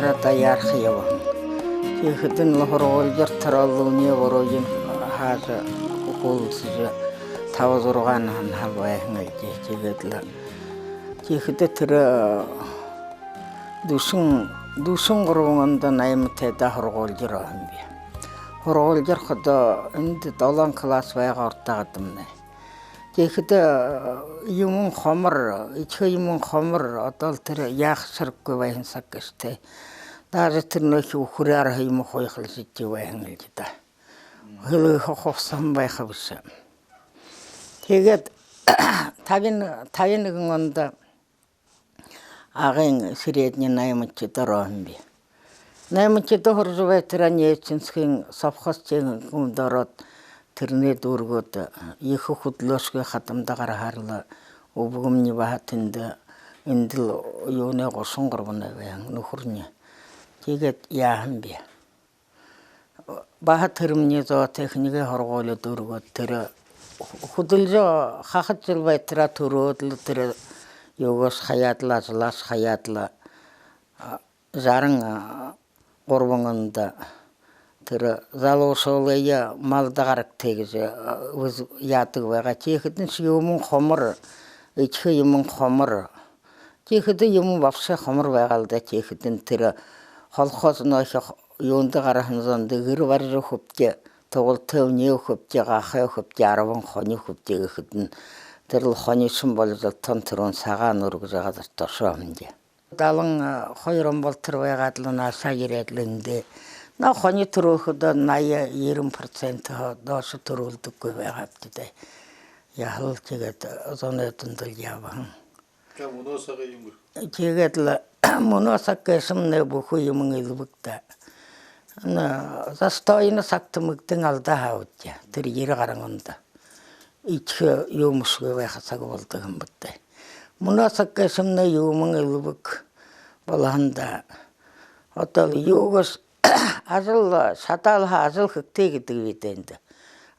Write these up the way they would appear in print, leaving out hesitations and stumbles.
арата ярхыева. Техидин лохоролжар таралуния ворожин хаза кукулсыжа тавазурганан халвайхнгалжи чегедла. Техиде тира дусын гурвуңанда наймытайда хорголжар амби. Хорголжар хада инди долан класс вайга ортагадымны. Техиде юмун хомор, иче юмун хомор атал тира яхсырып көбайын саккашты. Даже тырнохи ухурар хайму хойхлсичи вайхнгалжида. Хылы хохсан байхабыса. Тэгет тавин гонда агын средний наймычы дорогби. Наймычы дорожвай транечинскин совхозчен гумдорот тырне дургот екі хутлошка хатымда гарахарла обугум не бахатында индил юне гошун горбуна ваян нухурне. Тэгет яамби. Бахатырмне зо технике хорголы дургот тыра худылжо хахатчылбай тыра туродлы тыра Йогос хаятла, злас хаятла, жарың горбуңында тыра залошолыя малдагарык тегиже өз ятык байга техидин юмун хомор, ичхи юмун хомор. Техиди юмун вообще хомор байгалда техидин тыра холхоз нохи юнды гарахынзанды гыр баржы хөпте, тогул төвне хөпте, гахай хөпте, арабын хони хөпте гыхидин Тырыл хонишын болжалтан тұрын саған ұрғызағадар тошуамынде. Далың хойрон болтырбай ғадылын аса кередліңде. На хони тұрухыда найы 20% досы тұрылды көбей ғаптыдай. Яхыл тегет зон өтінділ ябың. Мұносаға емір? Тегетлі мұносақ кәсімне бұху емің елбікті. Застойыны сақтымықтың алда хауытя, тір ері қараңында. İçki yumuş ve hasak olduğum bitti. Munasak kesimde yumun elbük balanda. Otal yugos azıl satal azıl hıktı gitti.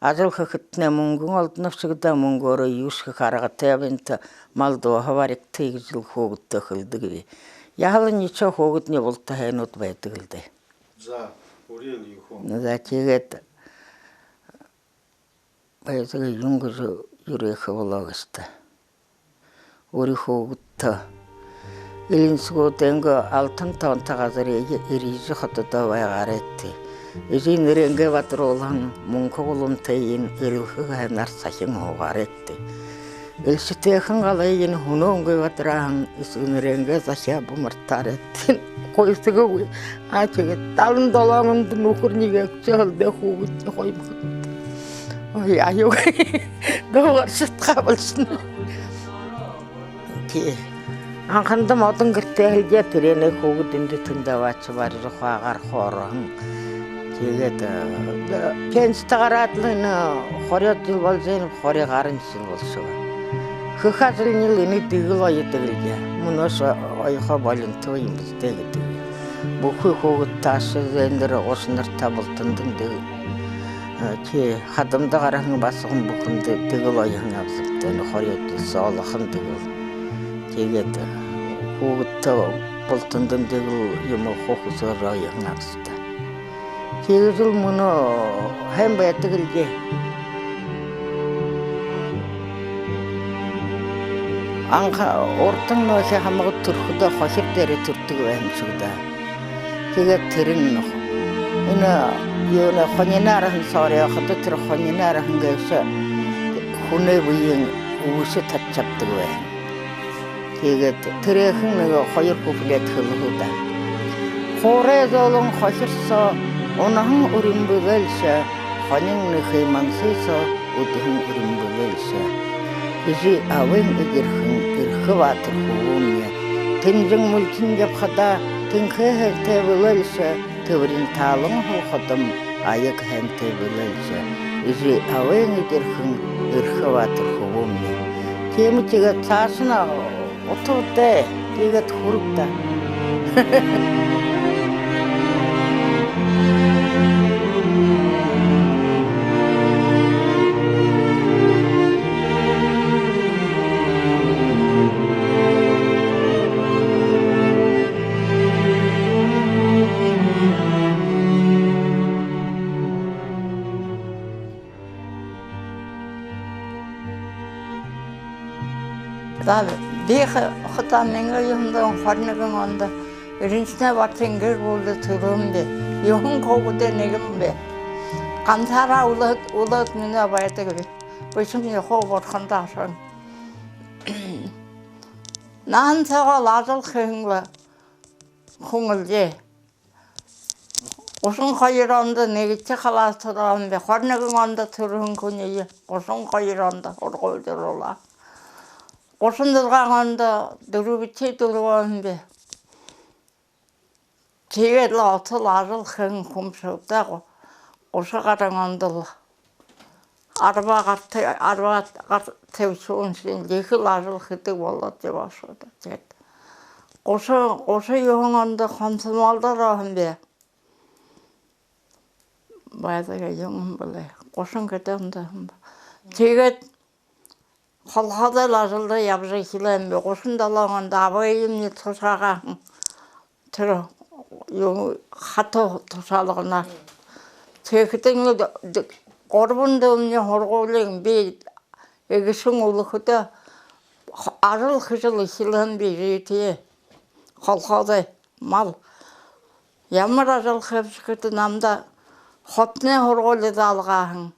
Azıl hıktne mungun altına çıktı mungora yusk karagatı evente maldo havarik tegizil hogut tıkıldı gibi. Yahalın içe hogut ne bulta henut baytıldı. Za oriyel yuhum. Zaten Bayızığı yüngüzü yüreği olağızdı. Uri hoğutta. İlinsi gotengi altın tağınta gazır erizi xatıda vaygar etti. Ezin renge batır olan munka olun teyin erilhi gaynar sakin hoğar etti. Elsi tekin galayın hunongi batırağın ezin renge zaşya bumırtar etti. Koysugu açıgı talın dolamındı nukurniga çölde hoğutta koymuktu. Ayo, doğru sıtka bulsun. Ki, ankanda modun gırtehilge pirene kogu dindi tındavaçı var, zuhagar horun. Teget, pensi tağaratlığını horiyat yıl bolzayın, hori garın yıl bolsu. Hıhazıl nilini digil ayı digilge. Munos ayıqa boluntu oyimiz degi digi. Bu kogu taşı zendiri osınır tabıltındın digi. Ki hadımda qarağın basığın buqındı digil ayın abzıqdı, horiyatı sağlığın digil. Teget, hoğutta bultundun digil yumu hoğuzur ayın abzıqdı. Tegizil bunu hem bayat digilge. Anqa ortun noşe hamığı turkuda hoşip deri turtug vahimçıqda. Teget tirin noxu. Yöne xonyenarahın sarıya xıda tır xonyenarahın gaysa xune buyun uğusu tatçaptı güvəyin. Teget tırıxın xoyur kufilet xılıqıda. Xorez olun xoşırsa onahın urin bölelse, xonin nıxıymansıysa uduhun urin bölelse. Bizi avın edirxin irxı vatır xuğumya. Tınjın mülkin yapxada tınxı helte bölelse, Tövrin talın hoğadım ayık hente bölelse. Izi avayın edirxin ırxı vatır xuğumya. Temi teget sasına oturda, teget hurukta. Да, беха хата менга юмдан харнаган анда иринчне батенгер болды турумбе. Юхун когуде негимбе. Камсара улат мина байтыгы. Бышым яхо борханда асан. Нан сага лажыл хыңла. Хуңылже. Осын қайыранды негітсе қалас тұрам бе. Харнаган анда турун күнеге. Осын қайыранды оргойдыр ола. Осындырғанда дүрүбітсе дүрүган бе. Тегел атыл ажыл хэн құмшылда осы қараңандыл. Арба тевсуын сен лекіл ажыл хіті болады деп ашыды. Осы еуіңанды қамсымалдар ағын бе. Байдыға еуің біле. Осын кетемді. Тегел Халхада лажылда ябжы хилем бе, осындалағанда абайым не тұсағағын түрі хаты тұсалығына. Текітіңі орбында өмне хорғолың бе, егісің олықыда арыл қыжылы хилем бе жеті, халхада мал. Ямар ажыл қепшікіті намда хотне хорғолы далғағын.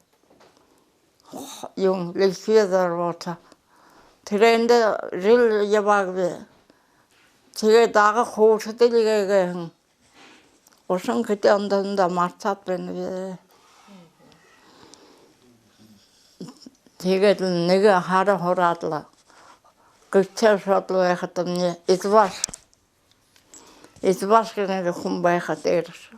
Yung lekiyadar orta. Trende ril yabagbe. Tege dağı koğuşu diligegen. Osun kiti andında martat beni. Tege nege hara horadla. Gıçer şatlı ekhatam ne itbaş. İtbaş kene de kumbay khateriş.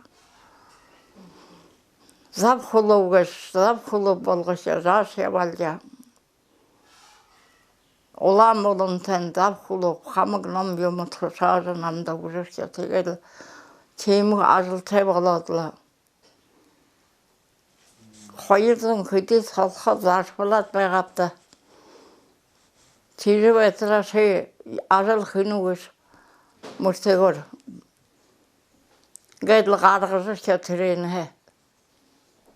Zap xulub bolğaşa, raş yabalca. Olam olun ten zap xulub, xamıqnam yomutlu şarınamda uğraşa tegel. Teymi azıl tebaladıla. Xoyırdın kıdı salxa zarfılat bayqapta. Teyri betra azıl xınıgız mürtegor. Gaydlı qarğızı şatireyni he.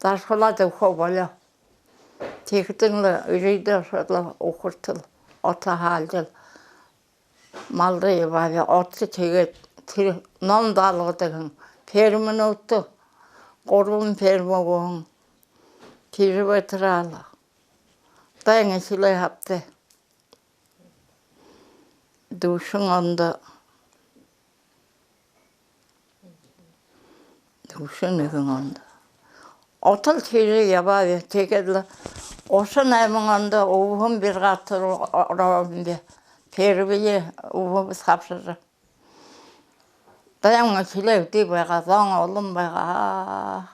Зарфалады хобаля. Тектіңлі үрейді шадлы оқыртыл, ота халдыл. Малды ебаве, отты тегет, ном далғыдығын. Пермін өтті, қорбын пермі оғын. Тері бәтіралы. Дайыңы сілай хапты. Душың онды. Душың үгін онды. Отыл тері ябаве, тегедлі. Осы наймыңанда уғын бір ғаттыр ұрауын бе. Пербeye uğumu sapşırır. Dayanma çilevdi bayga, zan oğlum bayga.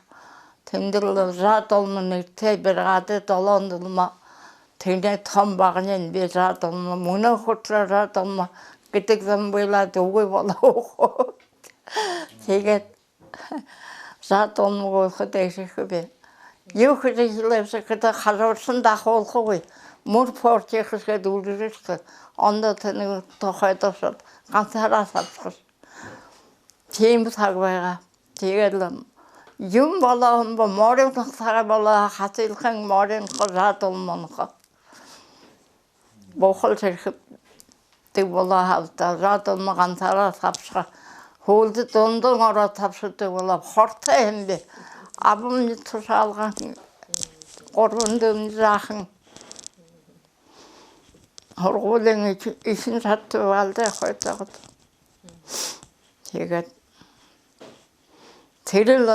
Tendil rahat olmun erte bir adet dolandılma. Tene tam bağının bir rahat olma. Muna kurtlar rahat olma. Gittik zaman böyle doğuy bala oku. Teget rahat olma olku değişik gibi. Yok çilevse kıta hazırsın da olku koy. Mur porçekizge duldururdu. Onda teni toxayda şat. Qansara sapsız. Teyimi taqbayga. Tegedim. Yum balağım bu morin tağı balağı hasilxan morin qızat olmanıqa. Boğul çekip de balağı halda zat olma qansara sapsıqa. Holdu dondun ora tapsıdı balağı. Horta hem abım tusalğan. Qorbundum zahın. Horgulun işin sattı valde koydu. Teget. Teril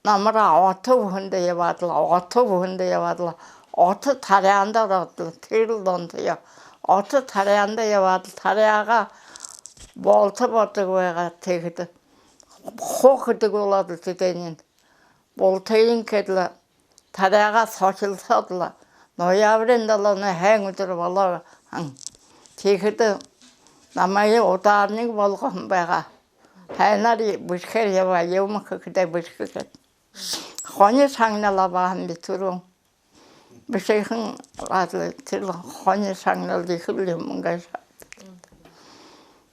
namara atı buhunda yavadıla, atı buhunda yavadıla. Atı tarayanda rahatlı, teril dondu ya. Atı tarayanda yavadıla, tarayağa bolta batı koyağa tegedi. Xokudu oladı dedenin. Boltayın kedile, tarayağa saçılsadıla. Noyavrendalını hengüdür bala. Tegedi namaya otarını bolğan bayğa. Haynari bışkır yava, yevmi kıkıda bışkır et. Xoni sangnala bağım biturun. Bir şeyhin adlı tırlı xoni sangnala dikirli mungaysa.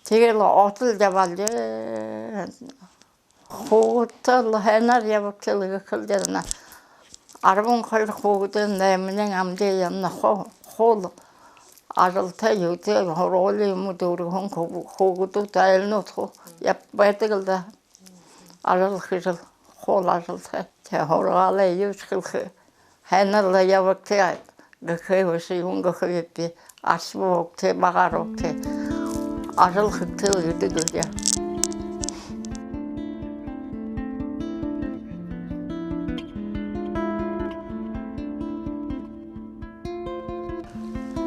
Tegeli otıl jabaldi. Xoğuttal haynar yavukçılığı kıldirina. Arabın koydu xoğudu neminin amde yanına xoğulu. ажалтай юутэй хорооли юм дөрөв хогдод айлнот хо яп байтгалда ажал хижил хол ажалтай тэ хорооле юусхилх ханала явагтай гэхэвс юнгахэпи асвогтэй багаарогтэй ажал хэгтэй үдэгдэ.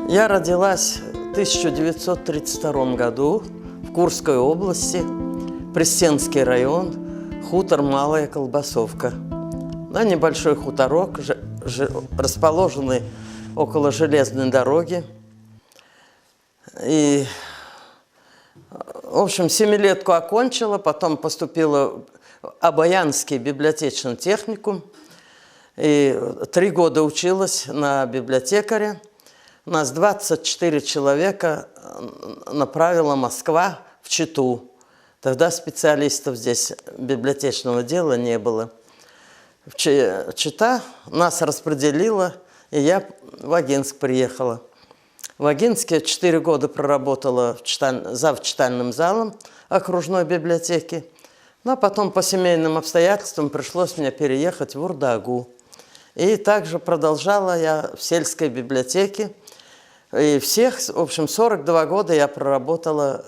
Я родилась в 1932 году в Курской области, Пресценский район, хутор Малая Колбасовка. Да, небольшой хуторок, расположенный около железной дороги. И, в общем, 7-летку окончила, потом поступила в Обаянский библиотечный техникум. И 3 года училась на библиотекаря. Нас 24 человека направила Москва в Читу. Тогда специалистов здесь библиотечного дела не было. Чита нас распределила, и я в Агинск приехала. В Агинске 4 года проработала завчитальным залом окружной библиотеки. Ну, а потом по семейным обстоятельствам пришлось мне переехать в Урдагу. И также продолжала я в сельской библиотеке. И всех, в общем, 42 года я проработала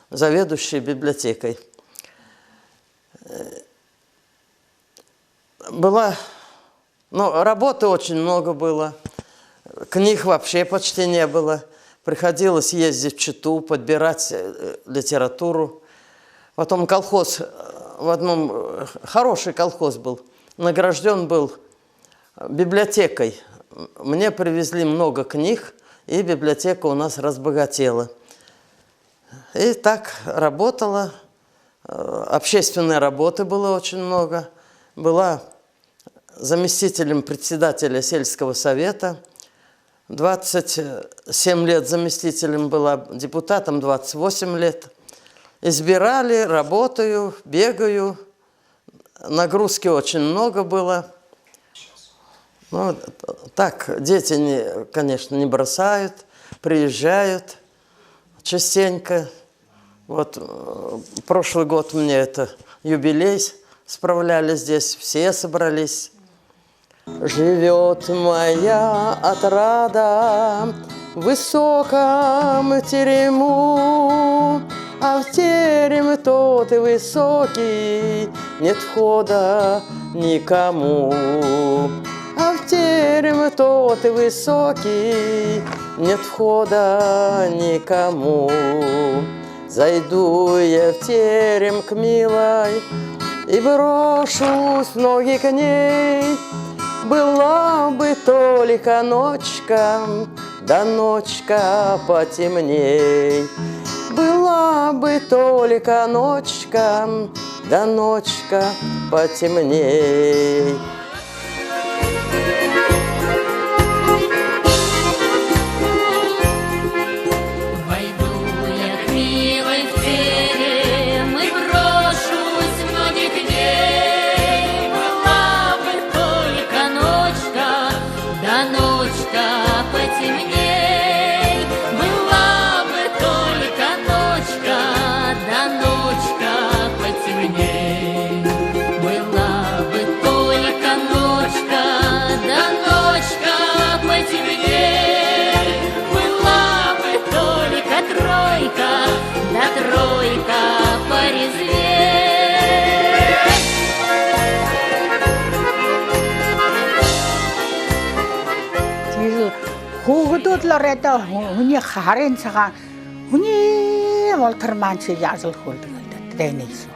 заведующей библиотекой. Работы очень много было, книг вообще почти не было. Приходилось ездить в Читу, подбирать литературу. Потом колхоз, в одном хороший колхоз был, награжден был библиотекой. Мне привезли много книг, и библиотека у нас разбогатела. И так работала. Общественной работы было очень много. Была заместителем председателя сельского совета. 27 лет заместителем была, депутатом 28 лет. Избирали, работаю, бегаю. Нагрузки очень много было. Ну, так, дети, конечно, не бросают, приезжают частенько. Вот прошлый год мне это юбилей справляли здесь, все собрались. Живет моя отрада в высоком терему, а в терем тот и высокий, нет входа никому. А в терем тот и высокий, нет входа никому. Зайду я в терем к милой и брошусь в ноги к ней. Была бы только ночка, да ночка потемней. Была бы только ночка, да ночка потемней. Хуугдуудлаараа хүний харын цагаан хүний волтер маань чи яажл хөлдөг дээнийс.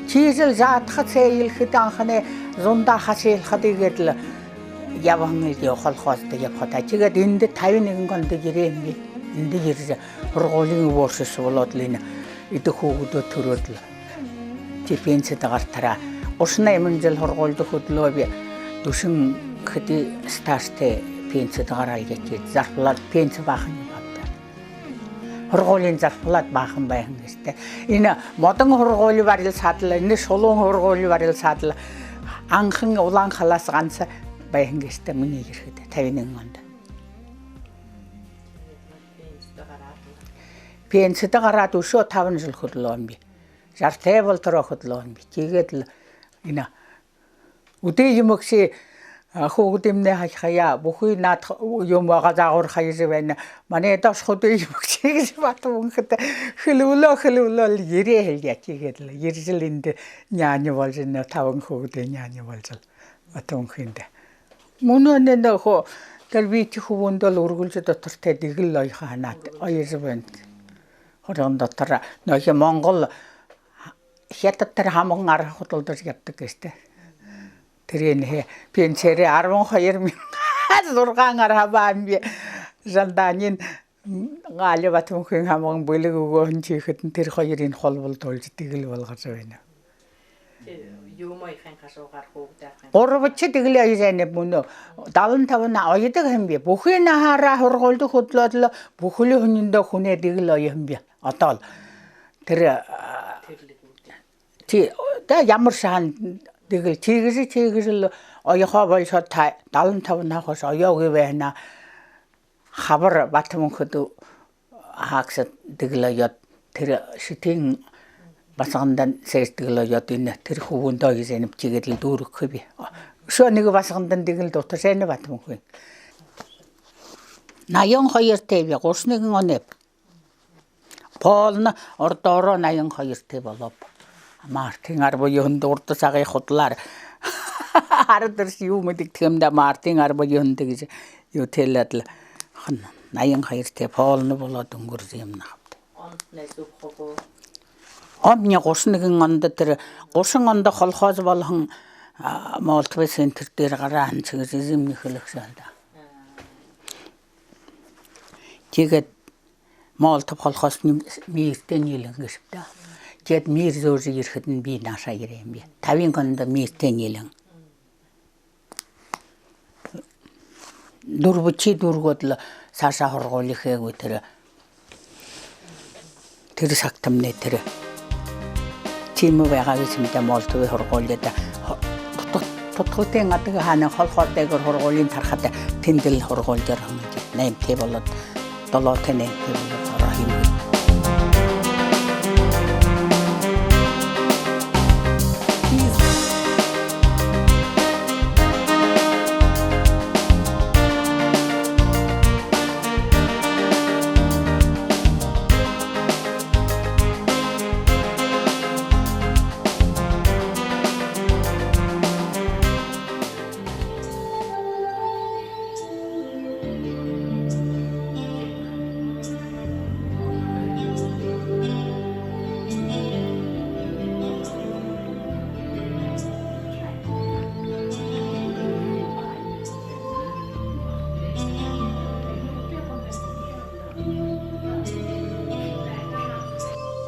Чийсэл заатхад сэйлхэд анхны зунда хасээлхад игээл яван явахал хоолтой явхад ажигээд энд 51 гонд гэрээ энд гэрээ хургуулын ууршис болоод л энэ идэх хуугдууд төрөөд л чи пенсэд гартараа усна эмэнжил хургуулд хөдлөө би дүшин хэди стажтэй пенсэд гараал гэж зарплат пенсэ баахан юм байна. Хургуулийн зарплат баахан байна гэжтэй. Энэ модон хургуулийн барил садлаа, энэ шулуун хургуулийн барил садлаа. Анхан улаан халаас ганц байна гэжтэй миний ирэхэд 51 онд. пенсияда қарады өші 5 жыл құдылуын бе. Жартай болтыра құдылуын бе. Тегеділ, ина. Үдей еміксе, хугдимне хая бухуй нат юмага загор хайжевена мане даш худы юмчиг батун хта хлуло ере хэлья чигэл ержилинде няня болжно таван хугдэ няня болжал батун хинде мунонэ нөхө тэрвич хувондол ургулж дотортой дэгэл лой ханат аяжвэн хорон дотор нөхө Монгол хятадтар хамган арга худалдаж яддаг гэжтэй тэрэн пенсэрэ 12,000 зургаанаар хаваамби жалдаанин гаали батмхэн хамган бүлэг өгөөн чихэд тэр хоёрын холбол тулж тэгэл болгож байна. Юмайхан хашуугаар хөөгдөөх. Гурвч тэгэл яйзэнэ мөнө 75 оёдаг хэмби бүхэн хараа хургуулд хөдлөөл бүхлийн хүниндээ хүнээ тэгэл оёмби одоо тэр та ямар шаан тэгэл чигэл оёхоо болшоо 75 нахос оёогүй байна. Хабар батмөнхөд хаагсад тэгэл оёд тэр шитийн басгандан сэжтгэл оёд энэ тэр хөвөндөө гисэнэп чигээл дүүрэх би. Шөө нэг басгандан тэгэл дуташэна батмөнхөө. 82 тэв 31 онэп. Полна ордоро 82 тэв болов. Мартин арбоюнд урд цагийн худлаар хардэрс юу мэдэг тэмдэ Мартин арбоюнд гэж юу тэлэдл 82 тэ полно болоод өнгөрс юм нахад. Онд нэсүх хого. Онны 31 онд тэр 30 онд холхоос болгон Молдовын центр дээр гараа ханцгээс эзэмний хөлөгсөн да. Тэгээд Молдов холхоосны мэртэ нийлэнгээс да. Тэгэд мэр зөөрж ирэхэд нь би наашаа ирэм би. 50 гонд мэртэ нийлэн. Дурбчи дургод л саашаа хоргуулихээгүй тэр сагтамны тэр чимээ байгаа гэж мэдээ Молдовын хоргуулдаг. Тутгутын адаг хаана холхоотэйгэр хоргуулын тархад тэндэл хоргуул дээр хэмжээ. 8 тэ болоод 7 тэ 8 тэ болоод ороо хэмжээ.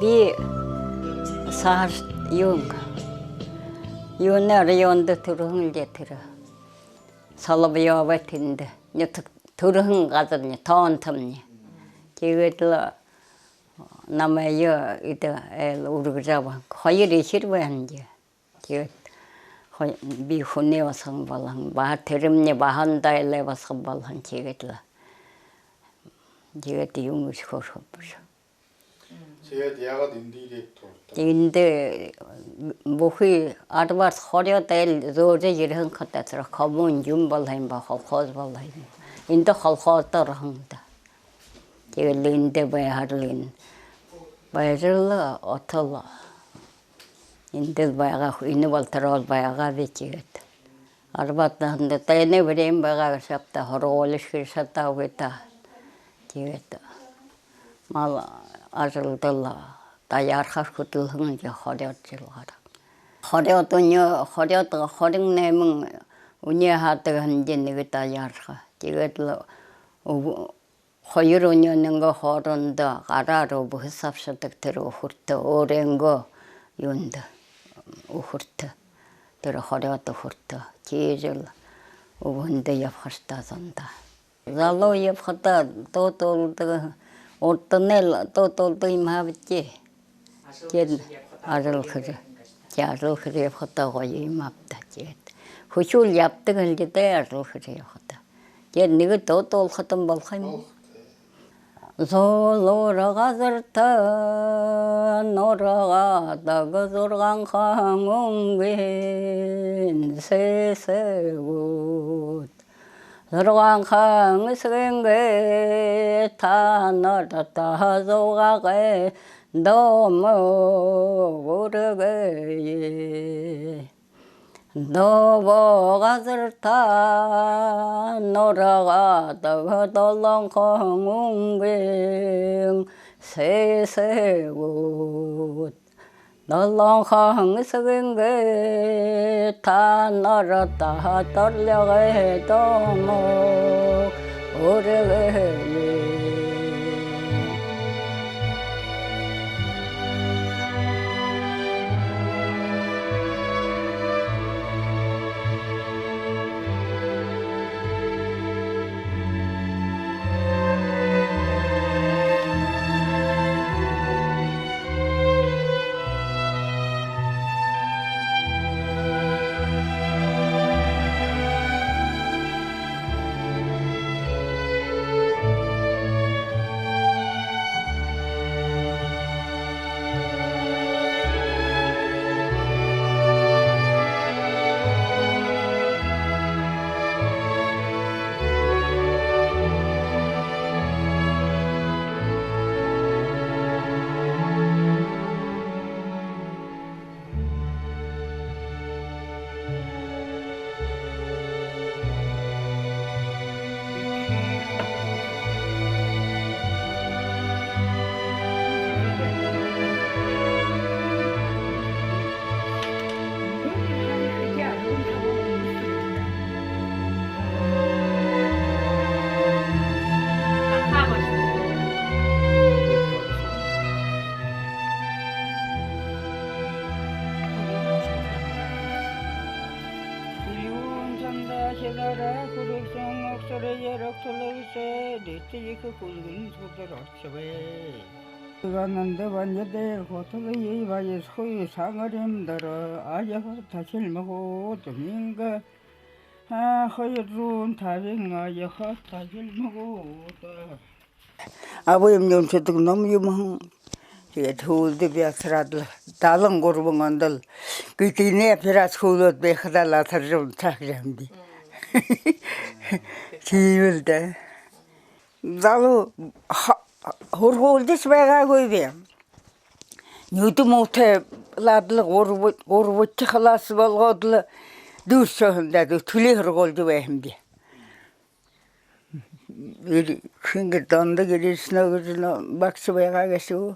Би сар юунаар юунд төрхөн л тэр салбяава тэнд нэг төрхөн газар не тоон тамни тэгээд л намайя ида ургажава хоёр ихэр байна тэгээд би хүнээ басан болон ба тэрэмний бахандаа л басан болон тэгээд юм их хөрхөж 제가 야가 인디게 또 근데 뭐히 아르바스 허려될 조제 이런 것들을 거문 좀 벌하임 봐 헐커스 벌하임 인도 헐커스터 한다 제일인데 바야르린 바야르라 어털라 인데 바야가 이네 벌터올 바야가 되지겠 아르바스한테 때네 버림 바가 샵다 허로올리시 샀다 오겠다 지겠다 말 아들들라 다야르하 그들은 이제 허려질라라 허려도냐 허려도 허ring내면 운이하다가 한제 내가 다야르하 이것들 허유로냐는 거 허런다 가라로 버삽서득 들어 훑어 오랜 거 윤다 훑어 들어 허려도 훑어 제절 오본데 옆하다 선다 잘로 옆하다 또또도 어떤날 또또도 임하겠지. 아들 그래. 아들 그래 했다고 임합다. 후출 yaptığı 이제 아들 그래 했다. 얘 네가 또또 하던 뭘 하니? 솔로라가서타 노라가다 그zor간 강웅빈 세세굿 zor간 강스겐게 타나라타 조가게 너무 모르게 너버가서타 노라가다 돌롱 강웅빈 세세굿 널렁항스겐게 다 날았다 떨려게 너무 오래게 갔는데 완전히 고통이 이바지 소위 상어림들어 아저가 다칠 먹고 도민가 허여준 다빙 아저가 다칠 먹고 아버님 좀 저도 너무 유망 제 도울도 비아스라들 달은 고르봉한들 그때네 비라스 호লত 베하달라 터좀 착jam디 지울데 달로 호르홀디스 베가 고이베 뉴도 못해 라들 고르고치 클라스 벌고들 두서한데도 틀리르골도 베햄디 이 큰게 돈도 그리스나 그러나 박스베가 계시고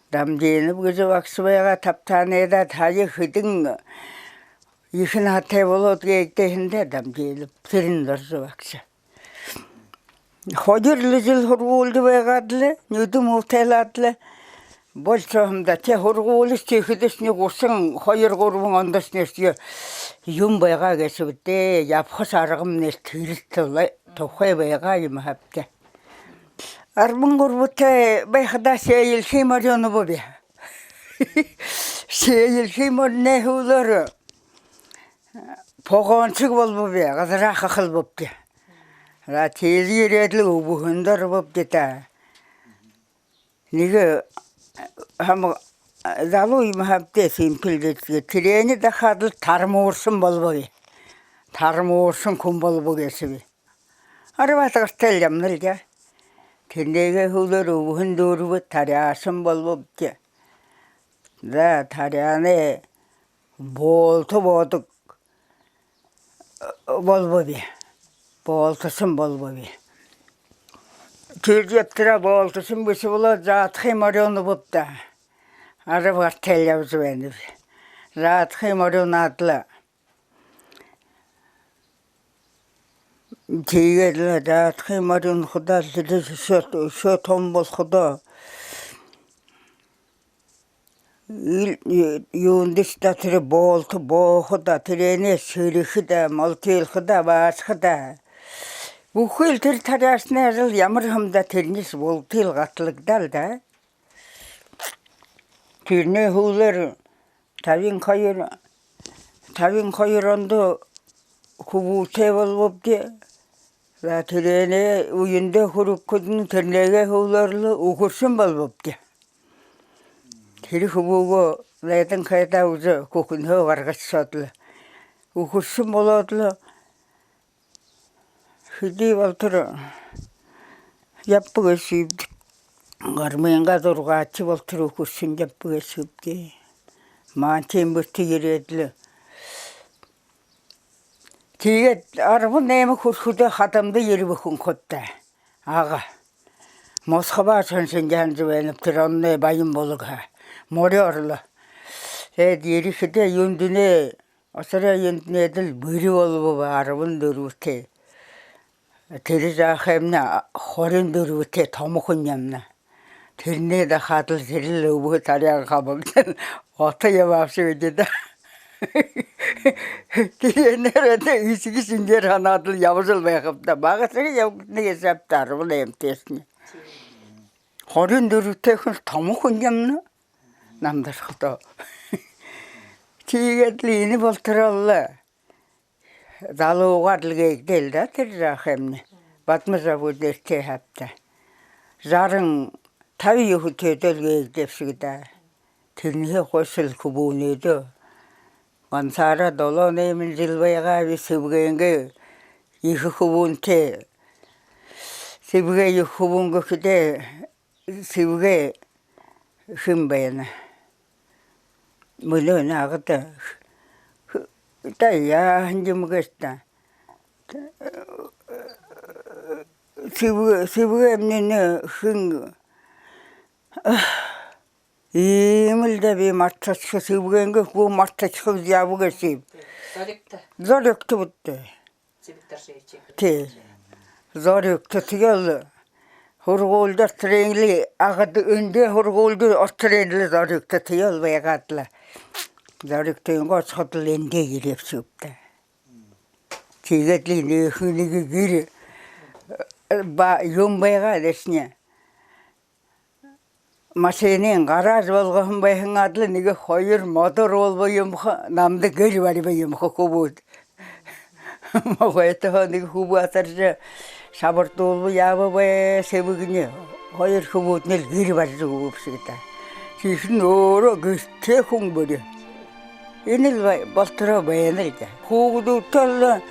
남제는 그저 박스베가 답탄에다 다지 흐등 이큰 하태 볼어게 있대는데 남제는 드린더서 박스 호저르질 호르골도 베가들 뉴도 못해라들 벌써함다 제 호르골스 흐드스니 고생 호여 고르봉 안다스니스 юм베가 계시때 야포사르금네 드리스털레 토회베가 임합게 아르봉고르부터 베하다 세일 힘어려는 법이 세일 힘어내 후더러 보건측 볼법이 가서라 하클 법게 라 제지레들 우부흔더러 법게다 니가 한번 나로 임합때 심필듯이 트레니 다 하들 다르모르슨 볼법이 다르모르슨 곰볼보겠으니 아르바타 스텔ям늘게 근데가 후더러 흔도르부 다랴선 볼법게 나 다랴네 볼토보도 볼법이 볼토슨 볼법이 길지였더라 볼토슨 무슨 볼라 자트이 머리오는 법다 아르바 스텔ям즈베니 자트이 머리오나들라 제가 다 트마른 호다 스르셔 톰볼 호다 유운디스타트레 볼트 보호다 트레네 스르히다 몰틸 호다 바스하다 부խил тэр тариаснаар л ямар хамда тэрнээс болтил гатлагдал тэрний хөвлөр 52 онд хөвүүтэй болвопди Zatirene uyunda hurukudun ternege hularlı ukursun balbopti. Teri hubugo zaten kayda uza kokunha vargasatlı. Ukursun baladlı. Hidi baltır yapı geçibdi. Garmenga durgaçı baltır ukursun yapı geçibdi. Mantim bırtı giredli. Tiget arabın neyme kurkuda hatamda yeri bakın kotta. Ağa. Moskova çansın genci beynip tıranlı bayım boluğa. Mori orlu. Yeri kide yundune. Asara yundune edil biri olu bu arabın durvute. Teri zahemne horin durvute tamukun yamna. Terine de hatıl terili bu tariyan kabamdan. Ota yavapsı ödedi. Nerede üsü sünger hanadı yavuzul bakıpta bağısını yavukunu hesaptar bunu emtesini. Horin durute kun tamu kunyamını namdır kıta. Çiğetliğini baltırallı. Dalı oğarlığa değil de terzahemni. Batmıza bu derte hapta. Zarın tabi yuhutu ödölge gidepsi de. Tırnığı koşul kubuğunuydu. Mansara dolu nemin zilvaya bir sivgenge yıkıbun te sivge yıkıbun gökde sivge şimbeyne bunu ne kadar da ya hangi mugesta sivge ne hing İmilde bir martaçı sivgenge bu martaçı ziyabu geçip. Zor yoktu buttu. Te. Zor yoktu tiyol. Hurgulda trenli ağadı önde hurgulda o trenli zor yoktu tiyol ve gatla. Zor yoktu yunga çatıl ende girip çıktı. Tigetli ne hünü giri. Ba yumbaya desne. Maşinin garaj bolğun bayın adlı nige hayır motor olbayım namda gel var bayım kubut. Mağayta hangi kubu atarca sabırtı olbu yaba bay sevgini hayır kubut nel gir var kubut sigta. Sizin oro güste kum böyle. Enil baltıra bayanır ki. Kubu talla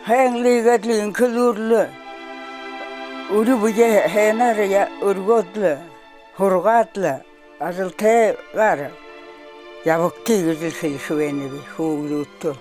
hangli gadlin kılurlu. Uru buca henar ya urgotlu. Hurgatla, azılte var. Yavukti güzel filşuveni bir huğuluttu.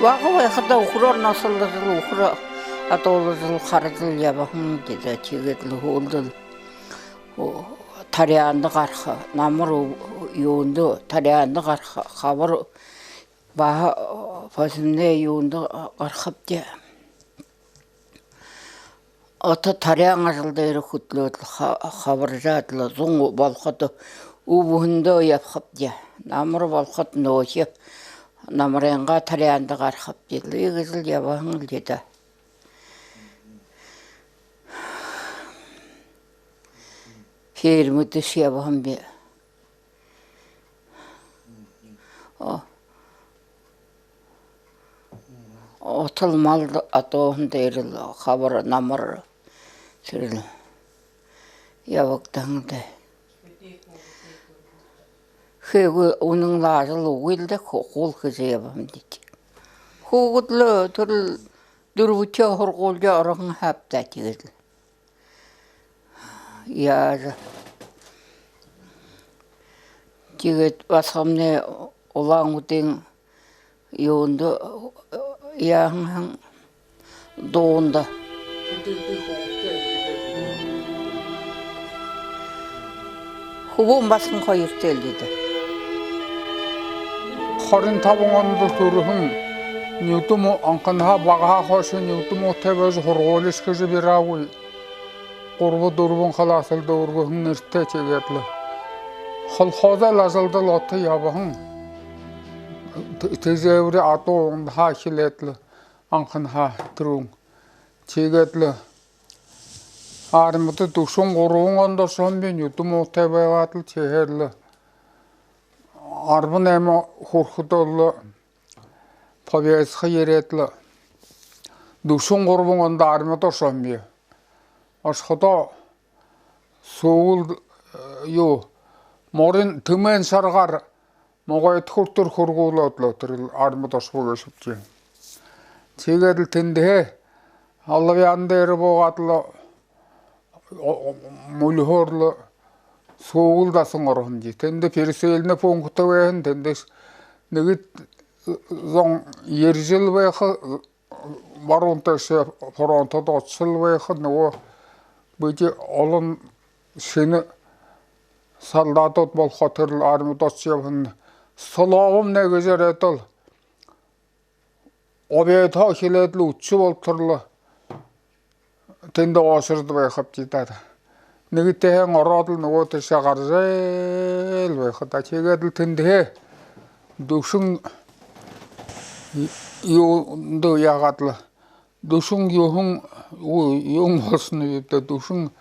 Vakı vakıda uğrar nasıldır uğrar. Atoluzul karızıl yabahın dedi çiğitli huldul. Tariyandı qarxa, namır yoğundu, tariyandı qarxa, xabar baha fasimde yoğundu qarxap diye. Ata tariyan azıldı eri kutluydu, xabar jadlı, zungu balqadı, ubuhunda yapxap diye. Namır balqadı noğuşu, namırınğa tariyandı qarxap dedi, egizil yabahın dedi. Şehir müddesi yapalım bir. Otel mal atoğun deril, haber namır sürül. Yavuktan da. Şey onun lazılı uyulda kol kızı yapalım dedi. Huğutlu tür durvutça horgolca arağın hapta dedi. Ya Jiget basamne olan utin yoğunda yağın doğunda. Hubun basın koyur dedi. Horin tabungandı turuhun newtumu anqanha bagaha hoşun newtumu tebez horgolish kızı bir avu. Qurbu durbun xalasıl durbuhun nirte çegetli. Xalxoza lazıldı lotu yabahın. Tezevri ato onda haşiletli. анханха трун чигэдлэ армут тушун гурвондо сомбин ютумутай байгаатл чихэрлэ арбанэмо хурхудолло побясха ерэтлэ душун гурвондо армут сомби ашхото суул ю морин түмен саргар могойт хуртур хургуулоодлоо тэр армут осбогошупчи чигэдл тэндэ аллавян дээр буугатлоо мулхорло суулдасан орхонжи тэндэ персэлнэ пунктовэн тэндэ нэгт зон ержил байх баруунтаас фронтод оцсол байх нөгөө бүжи олон шинэ солдатууд болохоо тэр армид очсон солоом нэгжэрэтэл обето хилэдл үчи болторлоо тэнд оосрд байхад жидаа нэгтэн ороод л нөгөө тийшээ гаржээл байхад чигээд л тэндээ душин юу яагаад л душин юун болсон үедээ душин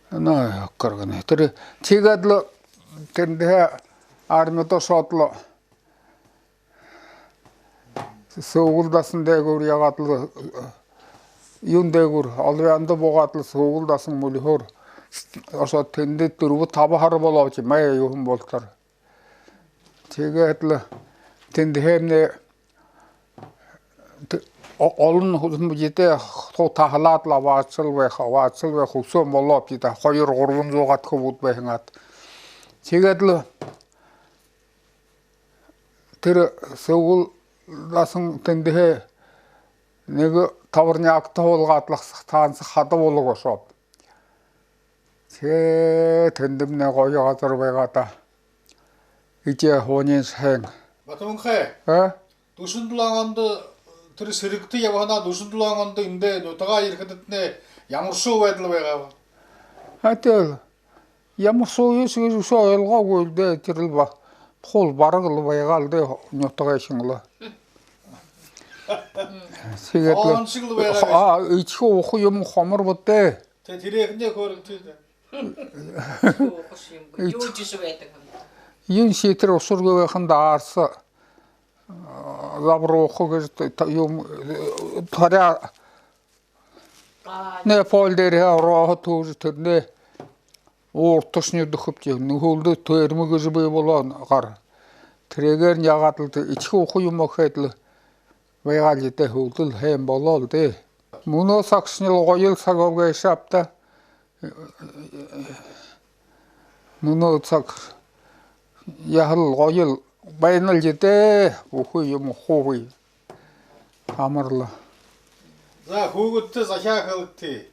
наа каргана тэр чигээд л тэндээ армидо шодлоо суулдасан дээгүүр ягаад л юун дээгүүр олвянд буугаад л суулдасан мөлхөр осоо тэндээ 4-5 хар болооч май юун болтор тэгээд л тэнд хэмнэ олон хүмжидээ хута халаад л аваацл байх хөсөн болоо бидэ 2-300 гат хөвд байхнаад тэгээд л тэр суулдасан тэндээ нэг таварны актуулгаадлах таанс хадуулг осоо тэндэмнэ гоё газар байгаата ичээ хоонин сэн Батунхэ душиндлаанганд тэр сэрэгтэй явахнаа душиндлаанганд эндээ нутгаа ирэхэднэ ямар шүү байдал байгаа вэ? Хатэл ямар шүү юусгээс ойлгоогүй л дээ тэр л ба хол бараг л байгаал дээ нутгаа шинглээ. Тэгээд ичхүү уху юм хомор боддээ. Тэ тэрэхнээ хөрөгтэй. Юу жишээ байдаг юм. Ин шитэр усургүй байханд аарс лаброхогс юм таря Непал дээр рохотур тэрнээ ууртусны дөхөпч нөхөлдө төрмөгөж бий болоо гар тэрэгээр ягаад л ичхүү уху юм охэдл байгаал идэ хөвдөл хэм болоо л дээ мөнөө саксны гоёл саговгээ шапта мөнөө сакс яхал гоёл байнал жидэ уху юм хууй амарла За хүүгөдтэй захиа хэлтий.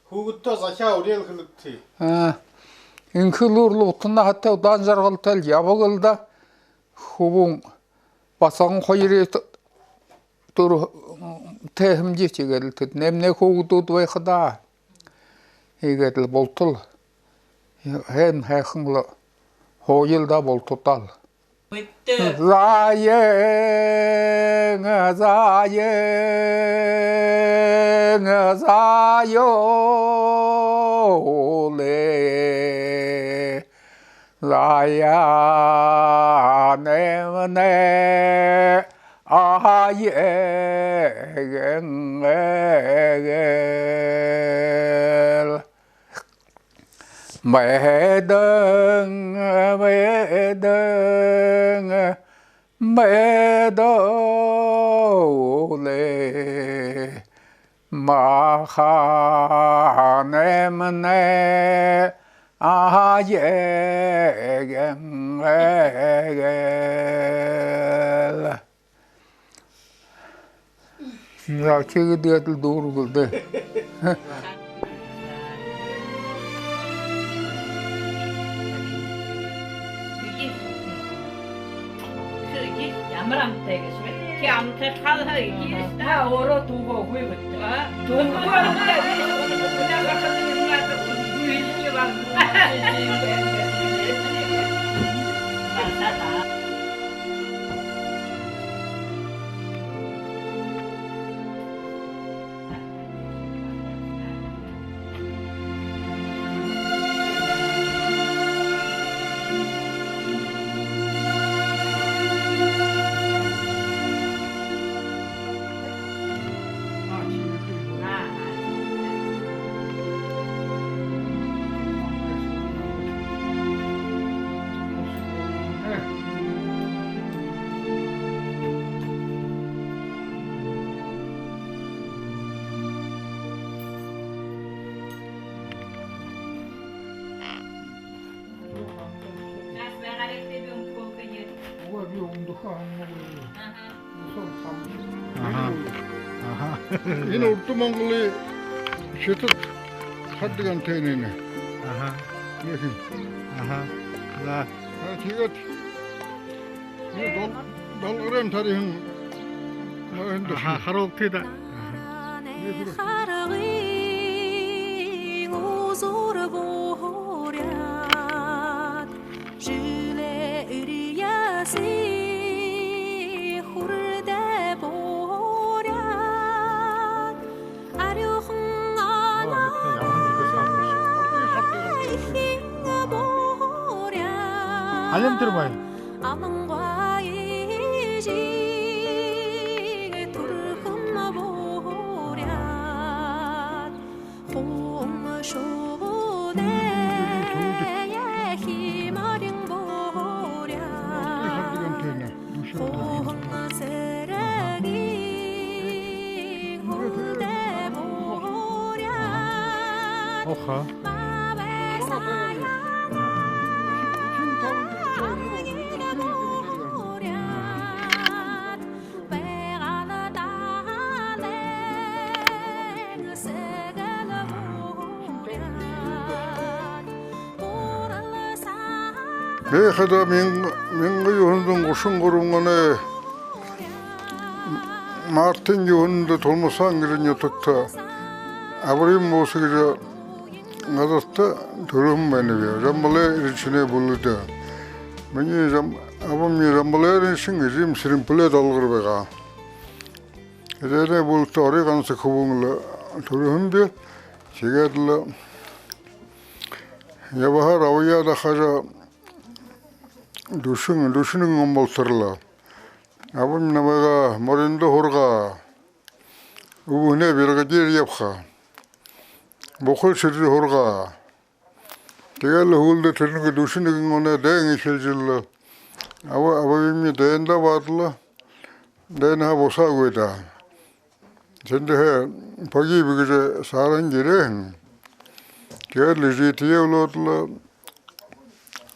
Хүүгөдтэй захиа уриал хэлтий. Инхлуур лутна хатаа удаан жаргалтай явагалда хөвөн басан хоёрын төр тэхэмжичгээл тэд нэмнэ хүүгдүүд байхада. Ийгээд л болтол хэм хайхан л хойлда болтотал. Заен заёле зая немне аегел 매덩 마하네문네 아예겐 야 저기들 노르는데 Ямарам тэгэшвэ. Чи амтай хал хай та ороо дүүгөөгүй бит. Дүүгөө Энэ Урд Монголын шидэд хадган тэнэнэ. Тэгээд долгорын тарихын харуултыг 알람 들어봐요. 오ха. 내가 민가 요한동 고신 거름간에 마틴 요한도 돌무상 이런 여택타 아버님 모습이라 나뒀다 들으면요 잠발에 이르치네 볼르다 맨이 잠 아버님 잠발에 신기림 시림 플레 달거베가 이제네 볼터 어리 간서 코봉을 들으는데 제가들 야바하 라위야다 하자 두승은 건 못들라 아버님 나마가 머린도 호르가 우네 비르가지 yapха 목을 치르 호르가 대갈 홀드 트는 거 두승은 건에 대응이 실질라 아버님이 된다 받을라 내나 보사고 있다 근데 거기 비게 사는 길에 대갈 리지티에 올라들라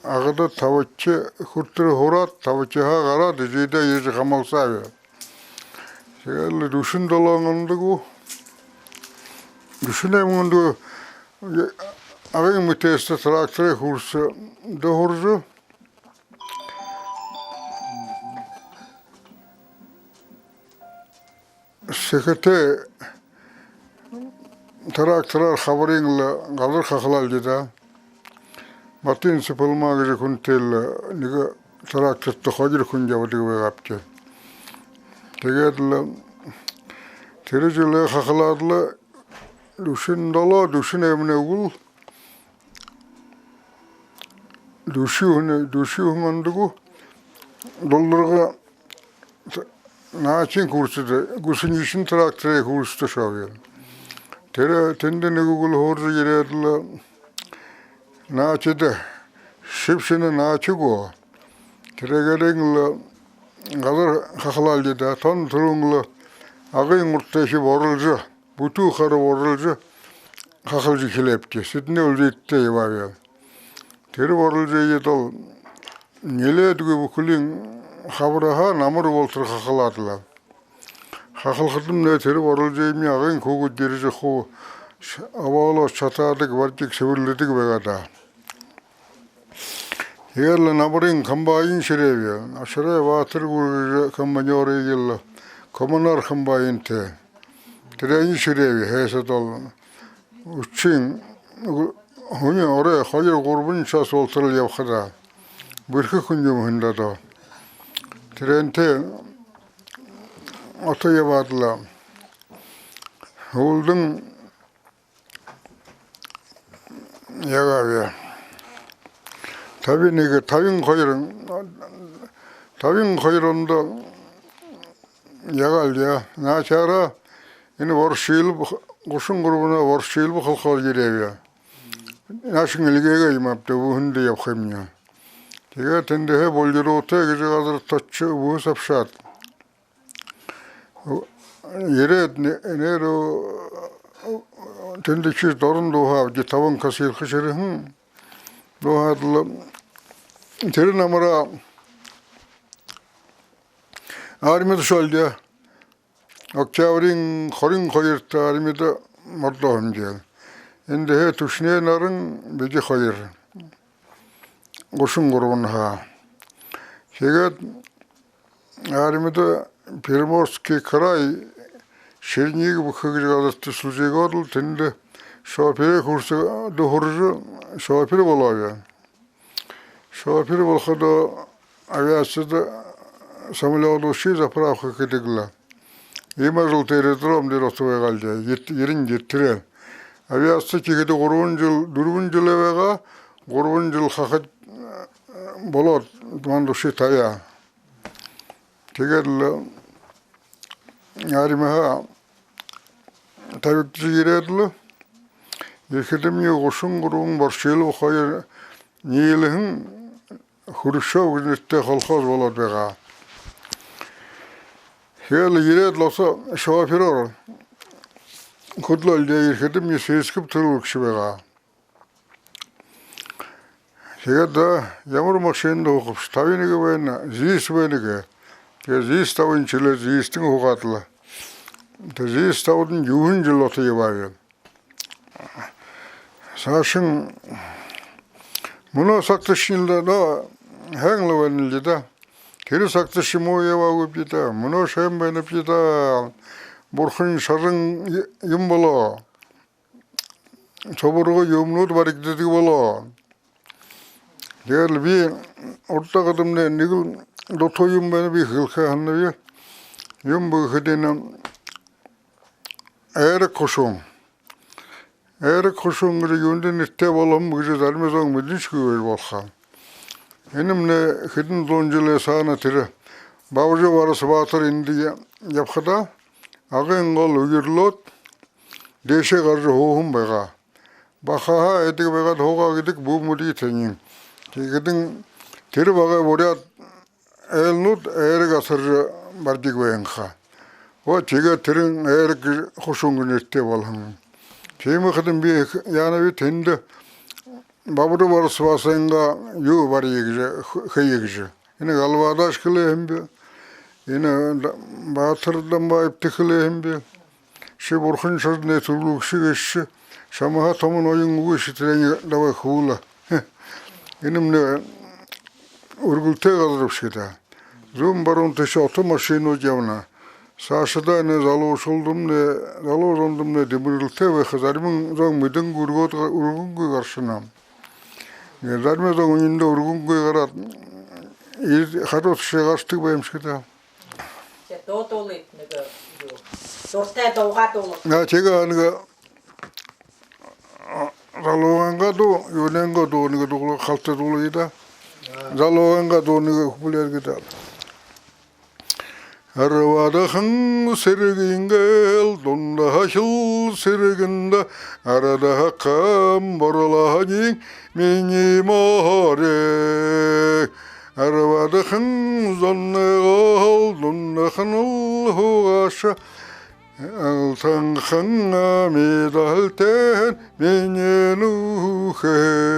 아가도 타워치 후트르 호라 타워치하 가라 디지데 예지 가마사요 제가 루신 돌아간다고 루신에 문도 아베 무테스트 트랙터에 후르스 도르즈 세케테 트랙터 خبرين قدر خخلال جدا 마틴 스폴마게 군텔 니가 트랙터 хо지르 군자버디고 왜갑게 되게들 테르줄레 хахаладлы 루신달라 루신에브네고 루시훈한다고 долларға 나친 курсыды гусынишин тракторе курсты шавер тере тенденегул хоржы ередла 나치데 십신은 나치고 들어가랭을 가서 хахалалдыда ton турungла агын мурташы борылжы буту хары борылжы хахалжы келепке сидне үлжетте ебавя тэр борылжы едол неледүгө бүкүлүн хабыраха намыр болтур хахаладыла хахалхытым не тэр борылжы эми агын когу держе ху авало чатадык вартик севирледик бегада Yerle nabarin kambayin şerevi, aşırı vatır gurur kambanyor egilla, komunar kambayin te, treni şerevi hesat ol, uçin, huni oraya hayır gurbun ças oltırıl yapkada, birki kuncum hında da, tren te, ataya vadıla, oldun, yagavi, Tabii ne tavin koyurunda yagal ya. Naçara yine varşil kuşun grubuna varşil bu halkal girev ya. Naşın ilgeye yimaptı bu hindi yapayım ya. Diye tende he bolcuru ote gece kadar taççı bu sapşat. Yere ne o tende çiz dorun doha ki tavan kasir kışırı doha Terin amara армияда шөлде. Октябрин хорин койырта армияда мордоом дел. Энде тушне нарын биди койыр. Гошун горунха. Сегет армияда Приморский край Чернигов хыгыргадасты служегодл тенде шофер курсы дохуржу шофер боловя. Шофер болходо авиацияда самолетуши заправка кедегла. Имажыл теретром деростове галде. Ерин жеттире. Авиация кегеде 4 жыл, 4 жыл эвега 4 жыл хакат болот мандуши тая. Tegel yarımaha tabii giredli. Yekedim ya koşun kurun barşıyla hayır niyelin Khrushchev nette halkaz olur bega. Hele gired olsa şoför olur. Kudlal diye yekedim ya seskip turuluk şibega. Segeda yağmur maşininde okup stavini gibi zis böyle ki. Здесь ставын чиле, здесь угатла. Здесь ставын юхын жыл отые бары. Сашын мұны сақтышынлы да хәңлі вәнілді да. Кері сақтышы мойы бағып еді. Мұны шәм бәніп еді. Бұрқын шарын ем бола. Собырғы емнуд бар ектеді бола. Дегер бі орта қадымды негіл Дотоюм бeni bir hılka hanlıya. Yum bu hıdının eğer koşun. Eğer koşun gibi yünden itte bolam bu gece zarmazan müdün çıkıyor bolha. Benim ne hıdın zonculuğu sağına tire. Bağcı varası batır indi yapkıda. Ağın gol uyurlot. Deşe karşı hoğum bega. Bakaha edik bega hoğa gidik bu mudi tenin. Gidin tiri baga buraya Elnut eğer gasırcı bardik veyenha. O çiğe tirin eğer hoşungun itte bolhan. Şeyimi kıdım bir yani bir tende baburu var sıvasınga yu var yegice, kıyıgice. Yine galvadaş kılı hem bir. Yine batırdan bayıp tıkılı hem bir. Şey burkun şartne turluk şigeşi. Şamaha tomun oyun uğu şitiren dava kuğula. Benim ne Urgulte kadar bir şeyde. Zum barun teşe otomaşin ocağına. Saşıda ne zaloş oldum ne zaloş oldum ne demirlte ve kızarımın zon midin urgun koy karşına. Zarme zon önünde urgun koy karat. Hatot şey kaçtık benim şeyde. Doğduğulayıp ne gör. Doğduğu doğğa doğu. Ya çeka hani zaloğanga do, yönenga do, ne do kalta doluydu. Zaloğanga do ne kupuler gider. Arvadahın sergingel, donda haşıl serginde, arada hakkam boralahın meni mahare. Arvadahın zonnegol, donda hanıl huğaşa, altan hanna medalten meni nuherş.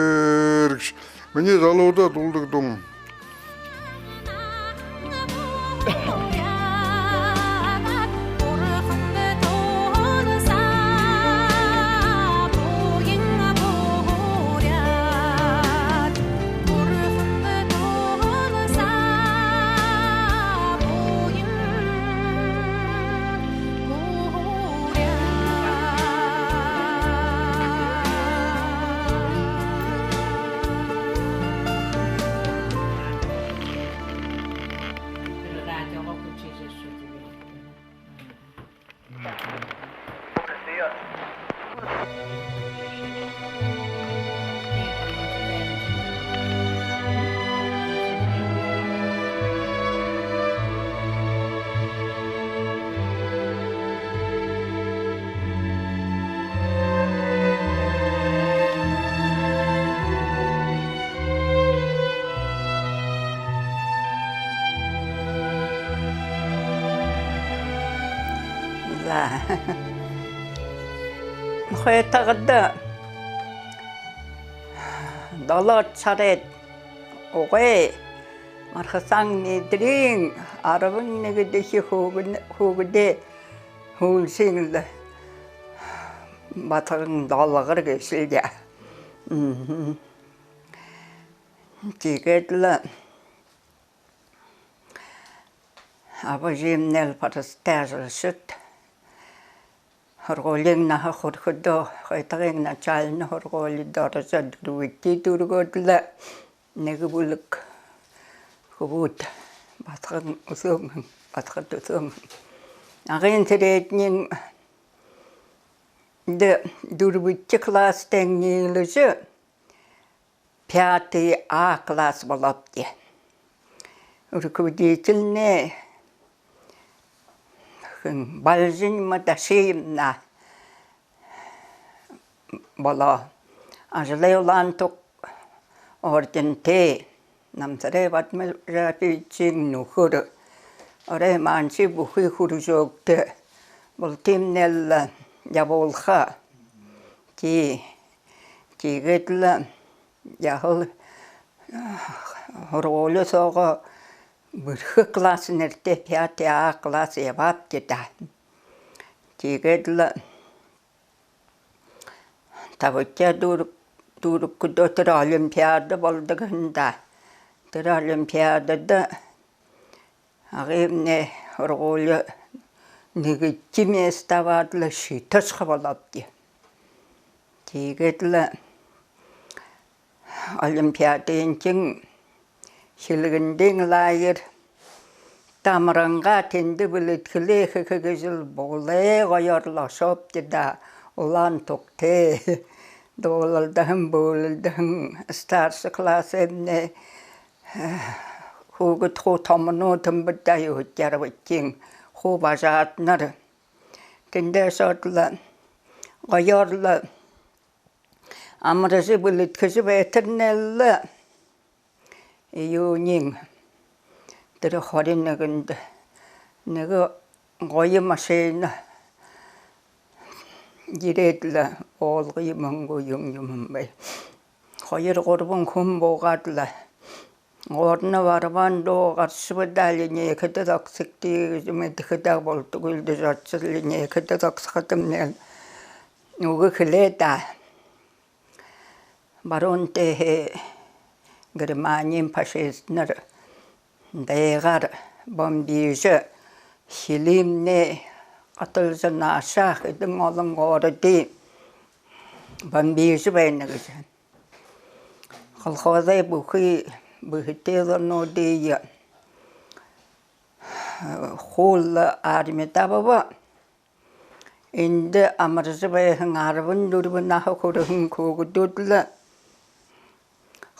Meni zaloğda dolduk don. Khoetagda dalat saret oge Архасан недрин арабын негедехи хогуде хулсингл батагын даллагыр кесилде. Тигетла абажимнел парастажшут хорголин на хорходо хайтагын началны хорголи доросад руити турготла негбулк хобут батагын усум батагын усум агын тэрэднин де дурбитче класс теңнилөсө 5 А класс болопти. Руководительне балжин маташимна бола ажлеулантук орденте намсаре батмел рапичин нухур оре манси бухи хуржокте болтимнел яволха тигетла яхал ролосого бирх класс нерте 5 А класс яваптита тигетла тавотя дуруккудо төр олимпиада болдугунда төр олимпиадада агымне роло негичи меставадла шитасха болапти тигетла олимпиаденчин шилгенден лайыр тамранга тенди билеткиле хекегежил боле гоёрлашоп да улан токте долалдан болалдан старший класс эмне хугу тху томно тымбыдаю жарватин ху бажатнар тенде сотла гоёрла амрасы билеткиси бетернелла июнин тэр хорин нэгэнд нэг гоё машина гирэдла олгой мөнгө юм бай. 2-3 хүн буугаадла орно варвандо гарсвадалине кэтаксикти мэдхэдэг болтгол дэжатсэлине кэтаксхатэмнэ нүгэ хэлэда баронте Германийн фашистнер дайгаар бомбиже хилимне аталжанашах эдэн олон горди бомбиже байна гэж. Колхозай бүхий бүхэтэлнүүдий хул армитабава энд амаржбайхан 14 нах хүрхэн көгдөдл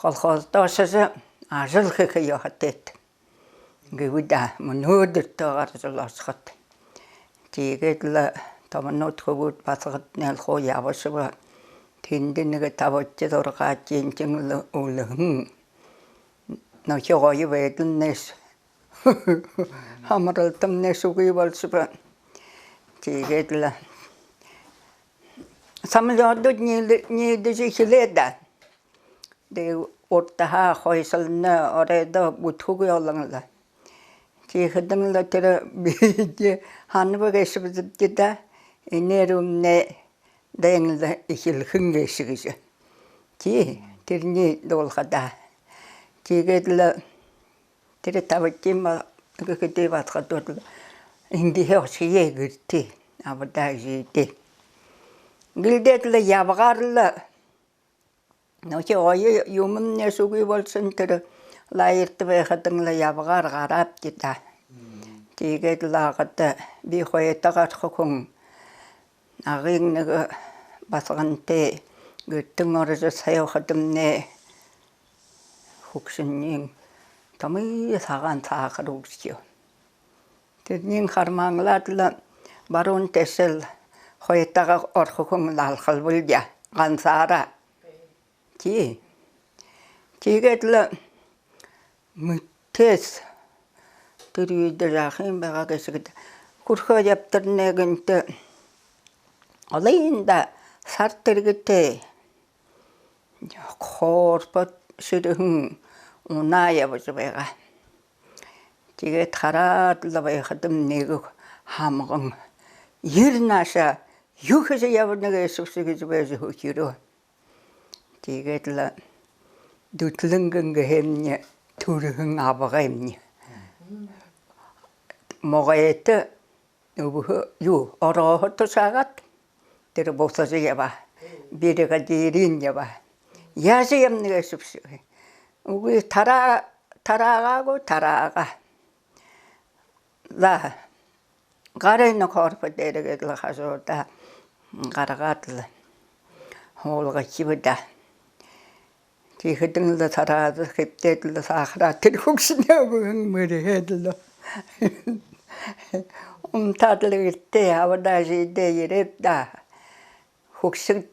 колхоздоосо ажил хийх яхатэт гэвда мөнөөдөртөөр золосхот тэгээд л томнот хөвөд бацгад нэл хоо явашва тэнд нэг тавч дургаачийн чин үлэн нөхөй веднэс хамралтамнэс үгүй болсба тэгээд л самлёдод не дэжихледа de ortaha khoisalna oreda buthugu olangla ki khadangla tera bije hanbagesibdida enerumne dengla ihil khungesige ki terni dolkhada kigedla tere tavatima gete batkhatotla indi hoshie girti abadajite gildetla yavgarla Ночи ой юмне суги болсын тэр лаиртвэ хатангла явгаар гараад гита. Тэгээд лагат би хойтагаар хокон агын нэг басганте гэттэн орж сая хатамне хукшиннин тамий саган цаахар үгсё. Тэрнин харманглаатла барун тэсэл хойтагаар орхокон лалхал булja гансара тэгээд мөтөс тэрүйдэрахын байгаа гэсэд хүрхөө явтарнэгэнт олинда сар тэрэгтэй хорпот ширхэн унаа явж байгаа. Тэгээд хараадлаа байхадам нэг хамган ернаша юу гэж явна гэсэн гэж байж хөөчрөө. Тэгээд л дүтлэнгэн гэмнэ төрхөн авгаамни. Могаэт юу орохот сагаад тэр босож ява. Бирэга дирин ява. Яаш ямна гэсэн. 우리 타라가고 타라가 나 가래는 거르고 데려가들 가서다 가라가들 홀가 집다 뒤흐등도 타라도 깁데들 사하라 들국시냐고 뭐를 해들로 다들 때 아버다시 때 이랬다 혹시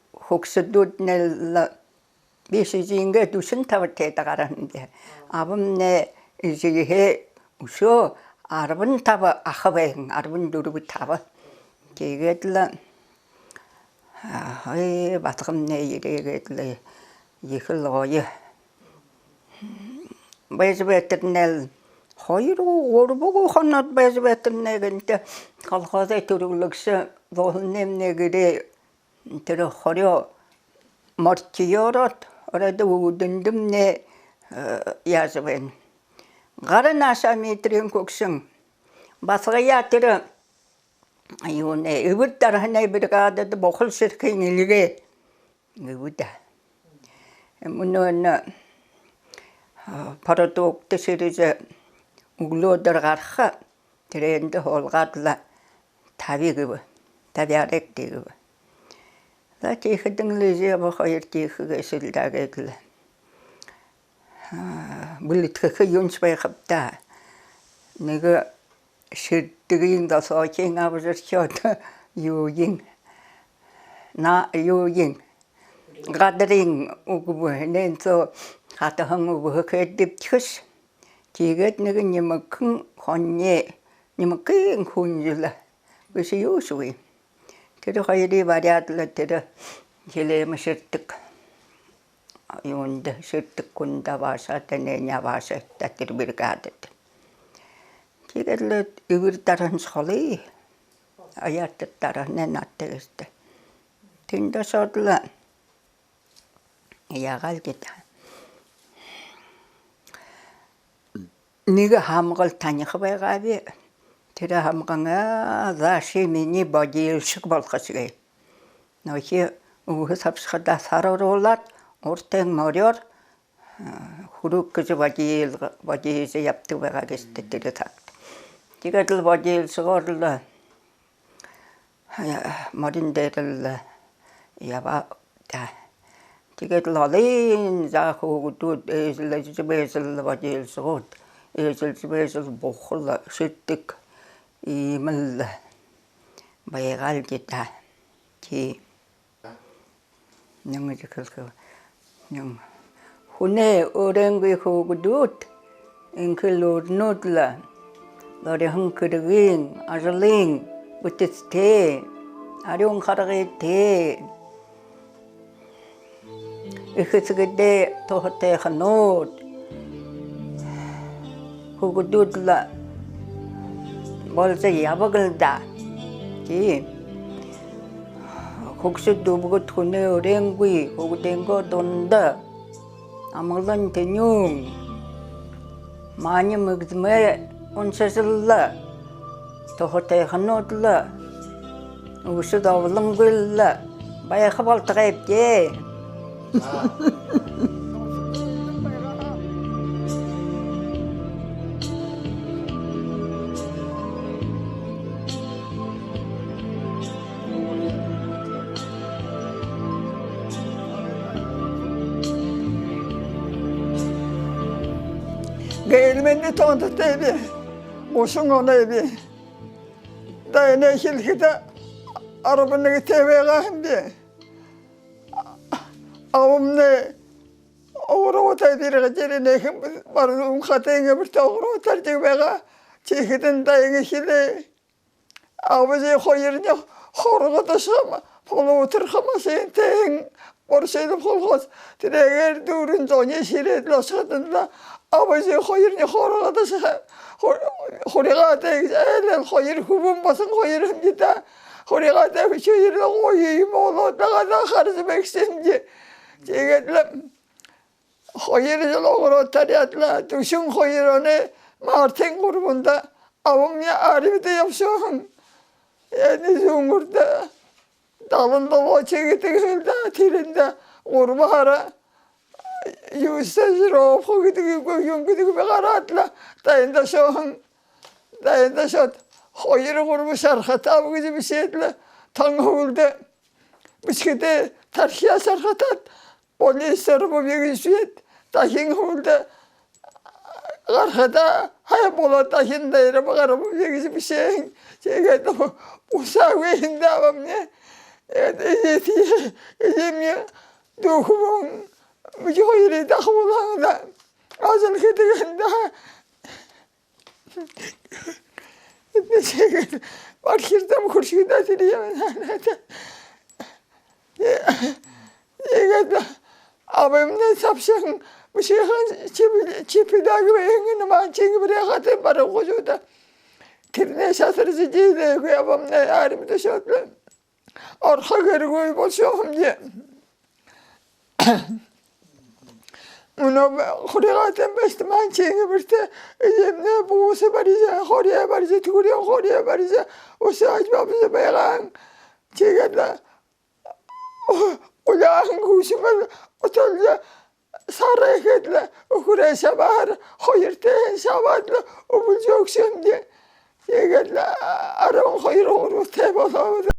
낼 미시진게 두신 타버 대다가라는데 아범네 이제 해 우쇼 아르분 타버 아하뱅 아르분 누르부 타버 게게들라 아이 바트금네 이래게들라 이클로예 베즈베트넬 호이로 오르보고 혼넛 베즈베트네 근데 걸거세 두르글럭서 노흠nem네 그래 들어 허려 머티요롯 어래도 우든듬네 야즈벤 가르나샤미 드린 곡성 마스가야 들어 이오네 이불따라 하나에 비르가도 먹을 수 있게 일게 이부다 문은 바로도 뜻이르제 우글로 들어가라 드렌드 홀가들라 답이 아렉디그 나티 흐등르지 뭐 허일티 그게 실다게들 물리트 그 연습에 갑다 내가 실득인다 소킹 아버지셔 유잉 나 유잉 가드링 우고 nen서 가다 항우고 그립티스 지게 내가 님은 큰 혼예 님은 큰 혼줄라 그래서 요소이 그래 허일이 말이야들 때려 길에면 실득 요인데 실득 군다 와서 때내냐 와서 따뜻히 비르가듯 지게를 이걸 따른 소리 아야트 따라 내놨대 틴다서들 야갈겠다 네가 함걸 다니ኸ베가비 тэр хамгаан заашимини бодийлшиг болгосгээ. Нөхи өвгөс хавсхада саруулаад уртын морёр хүрүүг гэж бодийлж явдаг байгаа гэжтэй тэр таг. Тэгээд л бодийлсгоор л морин дээр л ява та. Тэгээд л олын заах өгдүүд ээжлэж бэжл бодийлсгоод ээжлж бэжл бохол шитдэг 이물 baygalgita ki 능지 그거 능 훈에 오랭귀 호구듯 인클로르노들라 너리 흥크르긴 아절링 부티스테 아룡 카르게테 이흐스게데 토호테 하노 호구듯라 벌써 야박을다 기 곡수도 보고 돈에 오랭귀 오고 된거 돈다 아무런 대뇽 많이 먹으면 온세슬라 또 호텔 한노들라 우수도 올랑글라 바야 카발 타입게 gelmeni tanıdı tabi, boşun ona evi. Da ne hilkide arabanı teveye kahindi. Avum ne oğru otaydıra geri ne kim var katenge bir oğru otardı bega. Çekidin dayını hile. Avcı koyurnya horuğa taşıma. Polo oturma sen ten Borşaylı kolhoz. Tireger durun zonya şiret laşadında. Abacı hayır ne horagada şa. Horagada elel hayır hubun basın hayırım gita. Horagada bir şeyle koyayım oğlu. Ne kadar harcamak şimdi. Çeketlem. Hayır yıl oğru tariyatla. Düşün hayır onu. Martin grubunda. Avım ya arifde yapşoğun. Yani zungurda. Dalında o çeketi tilinde kurbara yüzsüzro fıgıdı bir karatla dayında şoğun dayında şot hayır kurbu şarkıt abi gibi bir şeyle tanğıldı biskete tarhiya şarkıtat polisler bu bir süet tahin huldu arkada hay bola tahin daire bakar bu bir şey çeketi usaveyinde abam ne Ejemiye dokumun mücahiri dağılanda azal kedigende Barkirde bu kurşuda diliyorum. Abim ne sapşın bir şey çipi dağı ve hengini mançeni buraya katı para kocuda. Tirne şasırıcı değil koyabam ne yarim de şatlı. Arka geri koyup oluşuyorum diye. Onu kuriyatın beşti mançeni birte. Yemne buğusu barıca, horiye barıca, tükürüye horiye barıca. O saç babısı beyan. Çekerle. Ulağın kuşuma otolca sarı eketle. Okure şabahar, hayırte şabahla. O bulca okşam diye. Çekerle. Aram hayır olur, tebala olur.